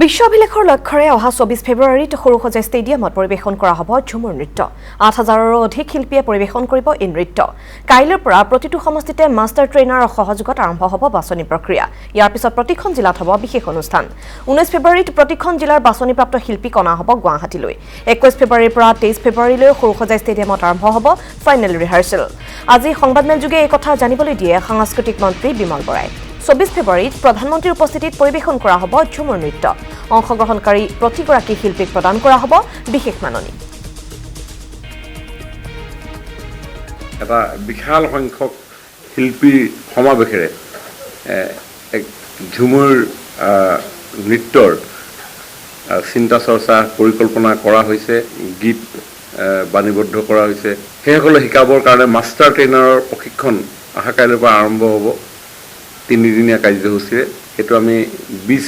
বিশ্বঅভিলেখৰ লক্ষ্যৰে অহা ২৪ ফেব্ৰুৱাৰীত সৰুসজাই ষ্টেডিয়ামত পৰিৱেশন কৰা হ'ব ঝুমুৰ নৃত্য। ৮,০০০ৰো অধিক শিল্পীয়ে পৰিৱেশন কৰিব এই নৃত্য। কাইলৈৰ পৰা প্ৰতিটো সমষ্টিতে মাষ্টাৰ ট্ৰেইনাৰৰ সহযোগত আৰম্ভ হ'ব বাছনি প্ৰক্ৰিয়া। ইয়াৰ পিছত প্ৰতিখন জিলাত হ'ব বিশেষ অনুষ্ঠান। ১৯ ফেব্ৰুৱাৰীত প্ৰতিখন জিলাৰ বাছনিপ্ৰাপ্ত শিল্পীক অনা হ'ব গুৱাহাটীলৈ। ২১ ফেব্ৰুৱাৰীৰ পৰা ২৩ ফেব্ৰুৱাৰীলৈ সৰুসজাই ষ্টেডিয়ামত আৰম্ভ হ'ব ফাইনেল ৰিহাৰ্চেল। আজি সংবাদমেলযোগে এই কথা জানিবলৈ দিয়ে সাংস্কৃতিক মন্ত্ৰী বিমল বৰাই। ২৪ ফেব্ৰুৱাৰীত প্ৰধানমন্ত্ৰীৰ উপস্থিতিত পৰিৱেশন কৰা হ'ব ঝুমুৰ নৃত্য। অংশগ্ৰহণকাৰী প্ৰতিগৰাকী শিল্পীক প্ৰদান কৰা হ'ব বিশেষ মাননি। এটা বিশাল সংখ্যক শিল্পীৰ সমাৱেশেৰে এক ঝুমুৰ নৃত্যৰ চিন্তা চৰ্চা পৰিকল্পনা কৰা হৈছে, গীত বাণীবদ্ধ কৰা হৈছে। সেইসকলে শিকাবৰ কাৰণে মাষ্টাৰ ট্ৰেইনাৰৰ প্ৰশিক্ষণ অহা কাইলৈৰ পৰা আৰম্ভ হ'ব। ৩দিনীয়া কাৰ্যসূচীৰে সেইটো আমি ২০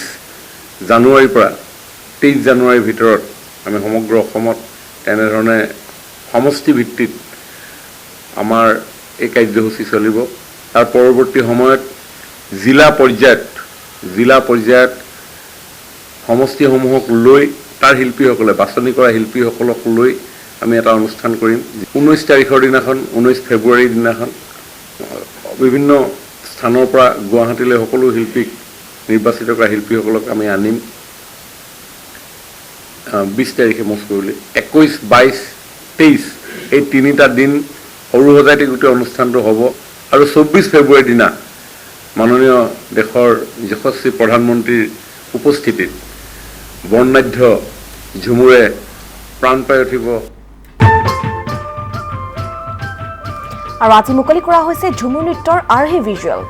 জানুৱাৰীৰ পৰা ২৩ জানুৱাৰীৰ ভিতৰত আমি সমগ্ৰ অসমত তেনেধৰণে সমষ্টি ভিত্তিত আমাৰ এই কাৰ্যসূচী চলিব। তাৰ পৰৱৰ্তী সময়ত জিলা পৰ্যায়ত সমষ্টিসমূহক লৈ তাৰ শিল্পীসকলে বাছনি কৰা শিল্পীসকলক লৈ আমি এটা অনুষ্ঠান কৰিম। ১৯ তাৰিখৰ দিনাখন ১৯ ফেব্ৰুৱাৰীৰ দিনাখন বিভিন্ন স্থানৰ পৰা গুৱাহাটীলৈ সকলো শিল্পীক নিৰ্বাচিত কৰা শিল্পীসকলক আমি আনিম। ২০ তাৰিখে মস্কোলৈ ২১, ২২, ২৩ এই তিনিটা দিন সৰুসজাইতে গোটেই অনুষ্ঠানটো হ'ব। আৰু ২৪ ফেব্ৰুৱাৰীৰ দিনা মাননীয় দেশৰ যশস্বী প্ৰধানমন্ত্ৰীৰ উপস্থিতিত বৰ্ণাঢ্য ঝুমুৰে প্ৰাণ পাই উঠিব। আৰু আজি মুকলি কৰা হৈছে ঝুমুৰ নৃত্যৰ আৰ্হি ভিজুৱেল।